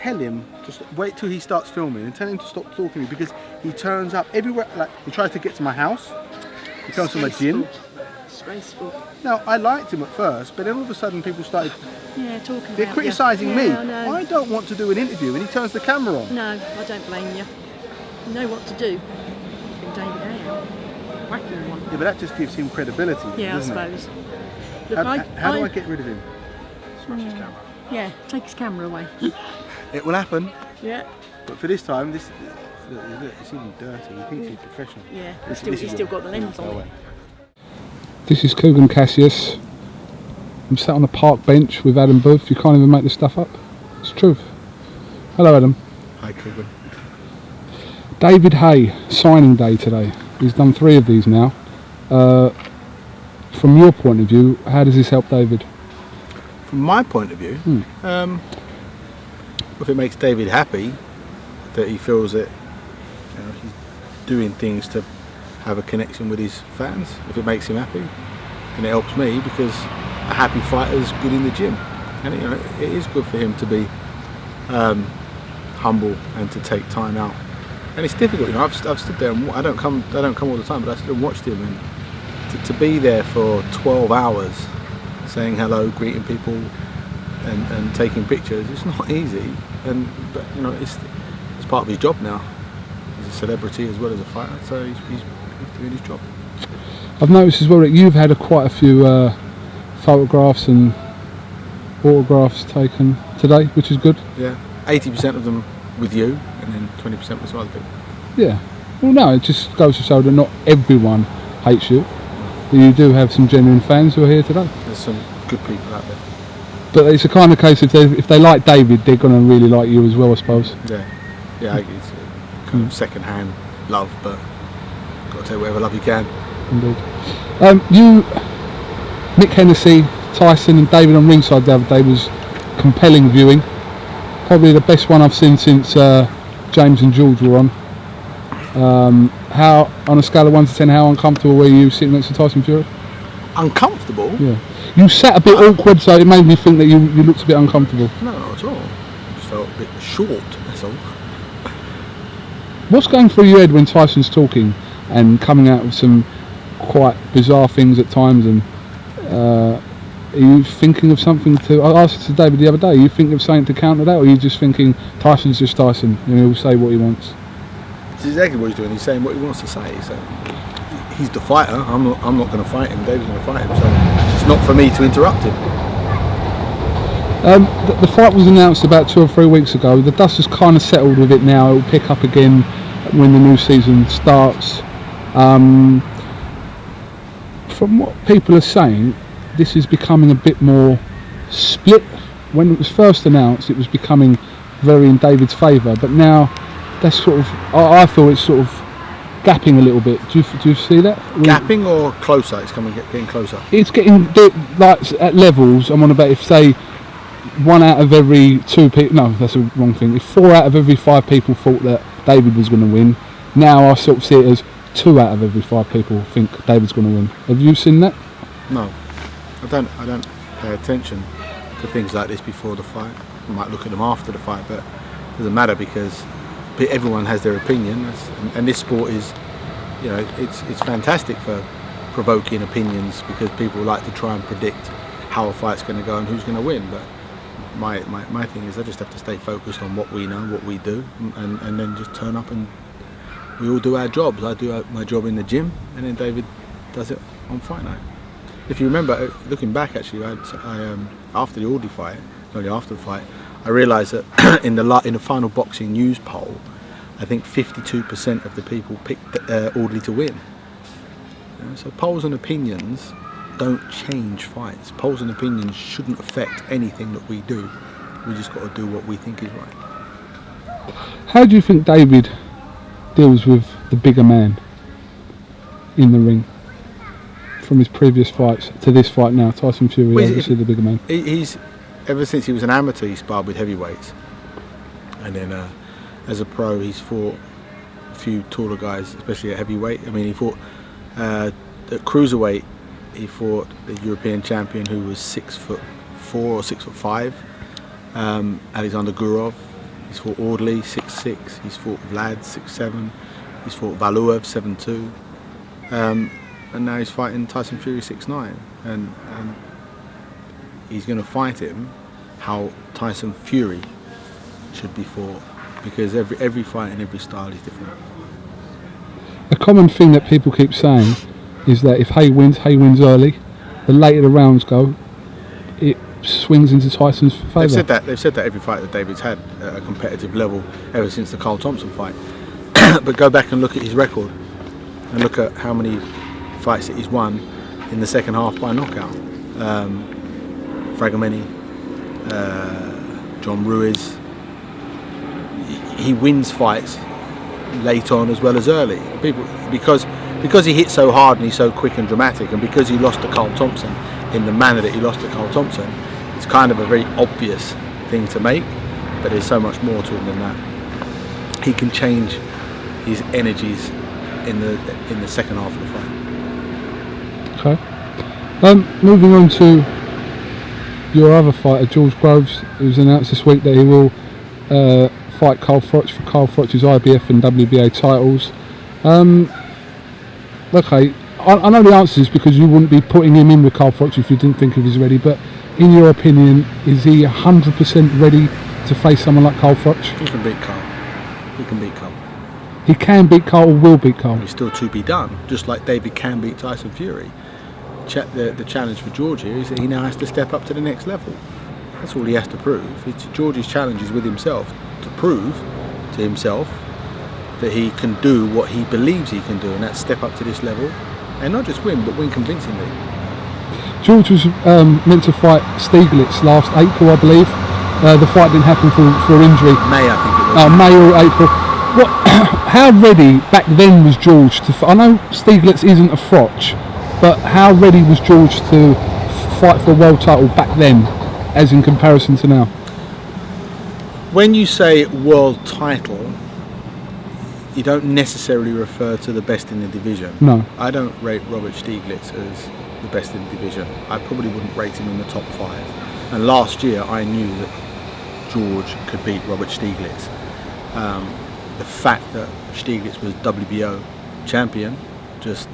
tell him to wait till he starts filming and tell him to stop talking to me, because he turns up everywhere. Like, he tries to get to my house, he comes to my gym. Disgraceful. Now, I liked him at first, but then all of a sudden people started talking they're about criticising me. I know. I don't want to do an interview, and he turns the camera on. No, I don't blame you. You know what to do. Bring David Haye out. Whacking one. Yeah, but that just gives him credibility. Yeah, doesn't I it? suppose. Look, How do I get rid of him? Smash his camera. Yeah, take his camera away. It will happen. Yeah. But for this time, look, it's even dirty. He thinks he's professional. Yeah, he's still got the lens on it. This is KUGAN CASSIUS. I'm sat on a park bench with Adam Booth. You can't even make this stuff up. It's truth. Hello, Adam. Hi, KUGAN. David Haye, signing day today. He's done 3 of these now. From your point of view, how does this help David? From my point of view, if it makes David happy, that he feels that he's doing things to have a connection with his fans, if it makes him happy, and it helps me, because a happy fighter is good in the gym, and it is good for him to be humble and to take time out. And it's difficult, I've stood there and I don't come all the time, but I still watched him, and to be there for 12 hours saying hello, greeting people and taking pictures, it's not easy, but it's part of his job now. He's a celebrity as well as a fighter, so he's doing his job. I've noticed as well that you've had quite a few photographs and autographs taken today, which is good. Yeah, 80% of them with you, and then 20% with some other people. Yeah, well no, it just goes to show that not everyone hates you. You do have some genuine fans who are here today. There's some good people out there. But it's a kind of case, if they like David, they're going to really like you as well, I suppose. Yeah, it's kind of second-hand love, but got to take whatever love you can. Indeed. You, Nick Hennessy, Tyson and David on ringside the other day was compelling viewing. Probably the best one I've seen since James and George were on. How, on a scale of 1 to 10, how uncomfortable were you sitting next to Tyson Fury? Uncomfortable? Yeah. You sat a bit awkward, so it made me think that you looked a bit uncomfortable. No, not at all. I just felt a bit short, that's all. What's going through your head when Tyson's talking and coming out with some quite bizarre things at times? And are you thinking of something to... I asked to David the other day, are you thinking of something to counter that, or are you just thinking Tyson's just Tyson and he'll say what he wants? It's exactly what he's doing. He's saying what he wants to say. So he's the fighter. I'm not going to fight him. David's going to fight him. So it's not for me to interrupt him. The fight was announced about 2 or 3 weeks ago. The dust has kind of settled with it now. It will pick up again when the new season starts. From what people are saying, this is becoming a bit more split. When it was first announced, it was becoming very in David's favour, but now that's sort of, I feel it's sort of gapping a little bit. Do you see that? Gapping or closer? It's getting closer. It's getting like at levels. I'm on about, if say 1 out of every 2 people, no, that's the wrong thing. If 4 out of every 5 people thought that David was going to win, now I sort of see it as 2 out of every 5 people think David's going to win. Have you seen that? No, I don't pay attention to things like this before the fight. I might look at them after the fight, but it doesn't matter, because everyone has their opinion, and this sport is, it's fantastic for provoking opinions, because people like to try and predict how a fight's going to go and who's going to win. But my thing is, I just have to stay focused on what we know, what we do, and then just turn up, and we all do our jobs. I do my job in the gym, and then David does it on fight night. If you remember, looking back actually, I after the Audi fight, only after the fight, I realised that in the final boxing news poll, I think 52% of the people picked Audley to win. So polls and opinions don't change fights. Polls and opinions shouldn't affect anything that we do. We just got to do what we think is right. How do you think David deals with the bigger man in the ring? From his previous fights to this fight now, Tyson Fury, obviously the bigger man. He's ever since he was an amateur, he sparred with heavyweights, and then as a pro, he's fought a few taller guys, especially at heavyweight. I mean, he fought at cruiserweight. He fought the European champion who was 6'4" or 6'5", Alexander Gurov. He's fought Audley 6'6", he's fought Vlad 6'7", he's fought Valuev 7'2", and now he's fighting Tyson Fury 6'9", and he's going to fight him how Tyson Fury should be fought, because every fight and every style is different. A common thing that people keep saying is that if Haye wins early. The later the rounds go, it swings into Tyson's favour. They've said that every fight that David's had at a competitive level ever since the Carl Thompson fight. But go back and look at his record and look at how many fights that he's won in the second half by knockout. Fragomeni, John Ruiz. He wins fights late on as well as early. People because he hit so hard and he's so quick and dramatic, and because he lost to Carl Thompson in the manner that he lost to Carl Thompson, it's kind of a very obvious thing to make, but there's so much more to him than that. He can change his energies in the second half of the fight. Okay. Moving on to your other fighter, George Groves. It was announced this week that he will fight Carl Froch for Carl Froch's IBF and WBA titles. Okay, I know the answer is because you wouldn't be putting him in with Carl Froch if you didn't think he was ready, but in your opinion, is he 100% ready to face someone like Carl Froch? He can beat Carl. He can beat Carl. He can beat Carl or will beat Carl? He's still to be done, just like David can beat Tyson Fury. The challenge for George here is that he now has to step up to the next level. That's all he has to prove. George's challenge is with himself, to prove to himself that he can do what he believes he can do, and that's step up to this level and not just win, but win convincingly. George was meant to fight Stieglitz last April, I believe. The fight didn't happen for injury. May, I think it was. May or April. How ready back then was George to I know Stieglitz isn't a Froch, but how ready was George to fight for a world title back then, as in comparison to now? When you say world title, you don't necessarily refer to the best in the division. No. I don't rate Robert Stieglitz as the best in the division. I probably wouldn't rate him in the top 5. And last year I knew that George could beat Robert Stieglitz. The fact that Stieglitz was WBO champion just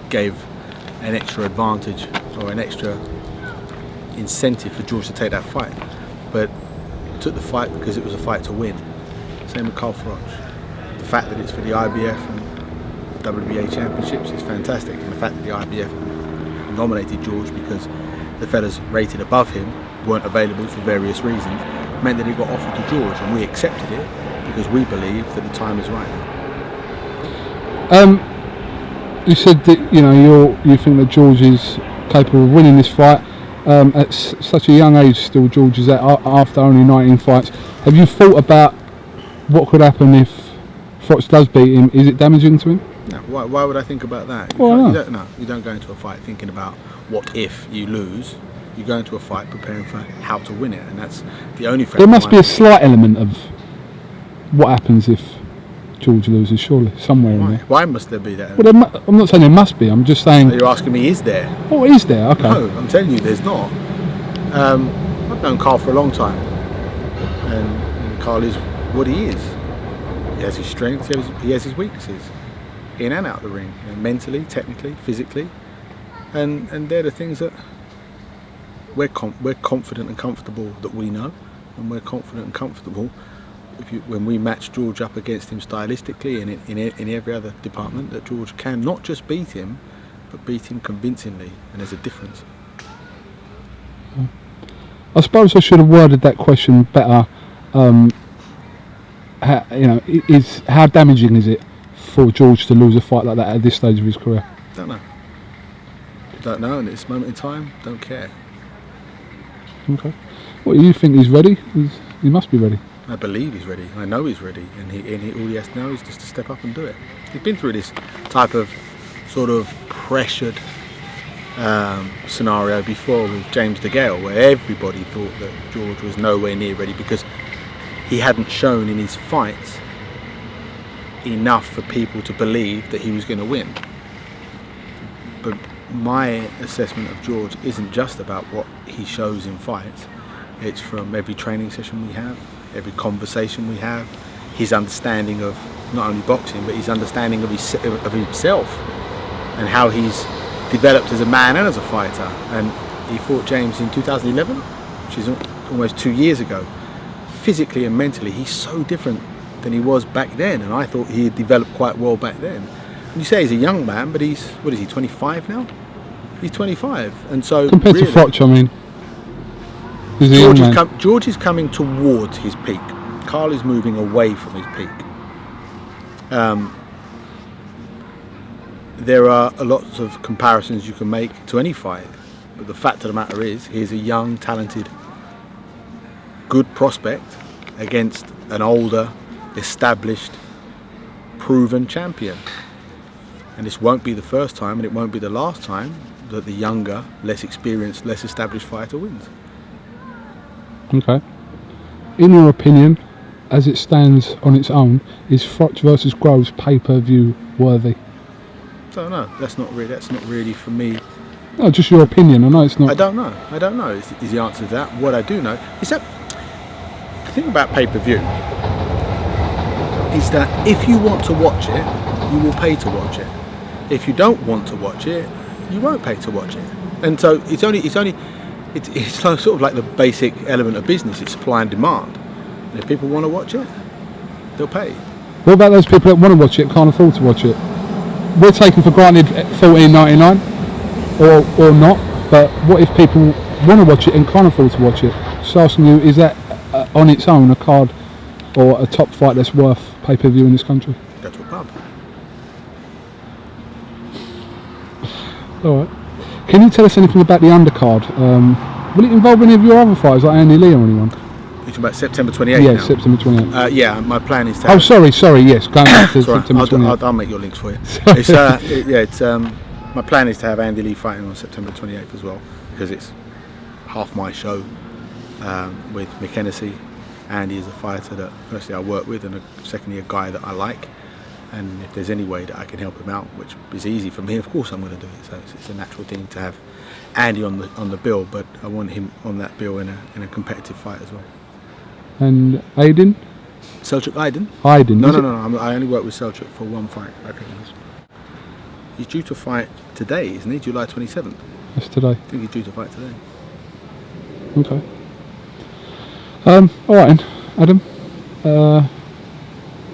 gave an extra advantage or an extra incentive for George to take that fight. But I took the fight because it was a fight to win. Same with Carl Froch. The fact that it's for the IBF and WBA championships is fantastic, and the fact that the IBF nominated George because the fellas rated above him weren't available for various reasons meant that it got offered to George, and we accepted it because we believe that the time is right. You said that you think that George is capable of winning this fight. At such a young age still George is at, after only 19 fights. Have you thought about what could happen if Froch does beat him? Is it damaging to him? No, why would I think about that? You don't go into a fight thinking about what if you lose. You go into a fight preparing for how to win it, and that's the only frame. There must be a slight element of what happens if George loses, surely, somewhere in there. Why must there be that? Well, I'm not saying there must be, I'm just saying... You're asking me, is there? Oh, is there? Okay. No, I'm telling you there's not. I've known Carl for a long time, and Carl is what he is. He has his strengths, he has his weaknesses, in and out of the ring, mentally, technically, physically, and they're the things that we're confident and comfortable that we know, and we're confident and comfortable when we match George up against him stylistically and in every other department, that George can not just beat him, but beat him convincingly, and there's a difference. I suppose I should have worded that question better. How damaging is it for George to lose a fight like that at this stage of his career? Don't know, and at this moment in time, don't care. Okay. Well, you think he's ready? He must be ready. I believe he's ready. I know he's ready, and all he has to know is just to step up and do it. He's been through this type of sort of pressured scenario before with James DeGale, where everybody thought that George was nowhere near ready because he hadn't shown in his fights enough for people to believe that he was going to win. But my assessment of George isn't just about what he shows in fights. It's from every training session we have, every conversation we have, his understanding of not only boxing, but his understanding of himself and how he's developed as a man and as a fighter. And he fought James in 2011, which is almost 2 years ago. Physically and mentally, he's so different than he was back then, and I thought he had developed quite well back then. And you say he's a young man, but he's, what is he, 25 now? He's 25, and so compared really, to Froch, I mean, he's a young man. George is coming towards his peak. Carl is moving away from his peak. There are lots of comparisons you can make to any fight, but the fact of the matter is, he's a young, talented, good prospect against an older, established, proven champion. And this won't be the first time, and it won't be the last time, that the younger, less experienced, less established fighter wins. Okay. In your opinion, as it stands on its own, is Froch versus Groves pay-per-view worthy? I don't know. That's not really for me. No, just your opinion. I know it's not. I don't know is the answer to that. What I do know is that the thing about pay-per-view is that if you want to watch it, you will pay to watch it. If you don't want to watch it, you won't pay to watch it. And so it's sort of like the basic element of business. It's supply and demand. And if people want to watch it, they'll pay. What about those people that want to watch it, can't afford to watch it? We're taking for granted $14.99 or not, but what if people want to watch it and can't afford to watch it? Just asking you, is that on its own a card or a top fight that's worth pay-per-view in this country? Go to a pub. Alright. Can you tell us anything about the undercard? Will it involve any of your other fighters like Andy Lee or anyone? You're talking about September 28th Yeah, now? September 28th. Yeah, my plan is to Oh, have... sorry, yes, going back to September 28th. I'll make your links for you. My plan is to have Andy Lee fighting on September 28th as well, because it's half my show with Mick Hennessy. Andy is a fighter that firstly I work with, and secondly a guy that I like. And if there's any way that I can help him out, which is easy for me, of course I'm going to do it. So it's a natural thing to have Andy on the bill, but I want him on that bill in a competitive fight as well. And Aiden? Selçuk Aydın? Aydın. No. I only work with Selçuk for one fight. Okay. He's due to fight today, isn't he? July 27th. That's today. I think he's due to fight today. Okay. All right, then, Adam.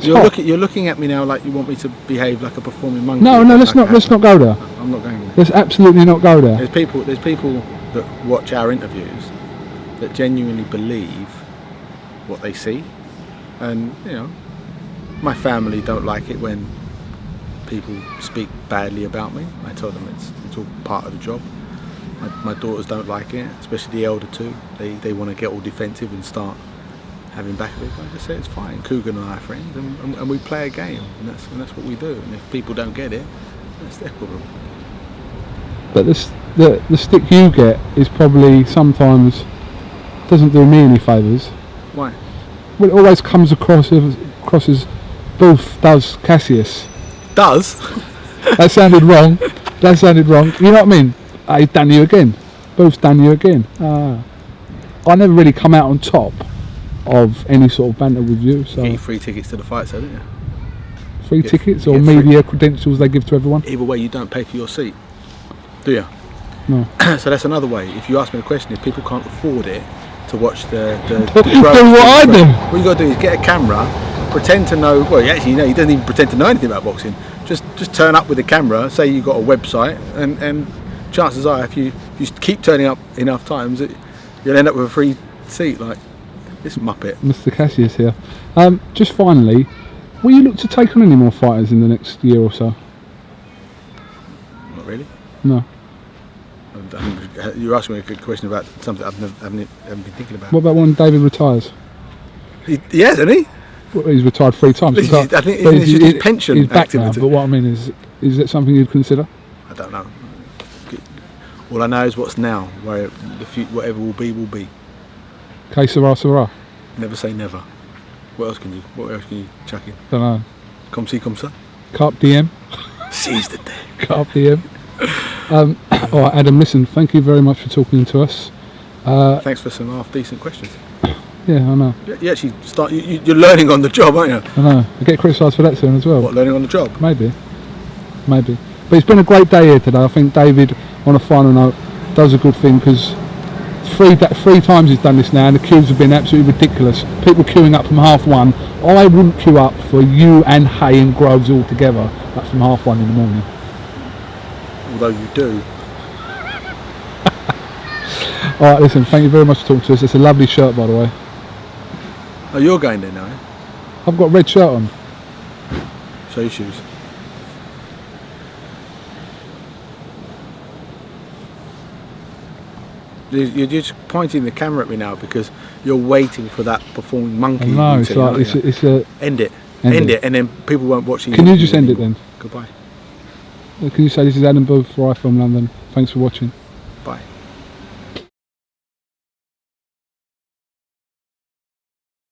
You're looking at me now like you want me to behave like a performing monkey. No, let's not go there. I'm not going there. Let's absolutely not go there. There's people that watch our interviews that genuinely believe what they see, and my family don't like it when people speak badly about me. I tell them it's all part of the job. My daughters don't like it, especially the elder two. They want to get all defensive and start having back of it. I just say it's fine. KUGAN and I are friends, and we play a game, and that's what we do. And if people don't get it, that's their problem. But the stick you get is probably sometimes doesn't do me any favours. Why? Well, it always comes across as Booth does Cassius. Does? That sounded wrong. You know what I mean? He's done you again. Booth's done you again. I never really come out on top of any sort of banter with you. So Get you free tickets to the fights, don't you? Free tickets or media credentials they give to everyone? Either way, you don't pay for your seat, do you? No. So that's another way. If you ask me the question, if people can't afford it to watch the Do what I do. What you got to do is get a camera, pretend to know. Well, actually, he doesn't even pretend to know anything about boxing. Just turn up with the camera. Say you got a website, and chances are, if you keep turning up enough times, you'll end up with a free seat. Like this muppet. Mr. Cassius here. Just finally, will you look to take on any more fighters in the next year or so? Not really. No. You're asking me a good question about something I haven't been thinking about. What about when David retires? He has, hasn't he? Well, he's retired 3 times. I think it's just his pension He's back activity. now, but what I mean is that something you'd consider? I don't know. All I know is what's now. Where whatever will be. Que sera, sera. Never say never. What else can you chuck in? Don't know. Comme si, comme ça. Carp DM. Seize the day. Carp DM. All right, Adam. Listen. Thank you very much for talking to us. Thanks for some half decent questions. Yeah, I know. You actually start. You're learning on the job, aren't you? I know. I get criticised for that soon as well. What, learning on the job? Maybe. But it's been a great day here today. I think David, on a final note, does a good thing because three times he's done this now and the queues have been absolutely ridiculous. People queuing up from 1:30. I wouldn't queue up for you and Haye and Groves all together like from 1:30 in the morning. Although you do. Alright, listen, thank you very much for talking to us. It's a lovely shirt, by the way. Oh, you're going there now, eh? I've got a red shirt on. Show your shoes. You're just pointing the camera at me now because you're waiting for that performing monkey. No, it's like it's a end it, and then people won't watch you. Can you just end it then? Goodbye. Can you say this is Adam Booth for iFilm London? Thanks for watching.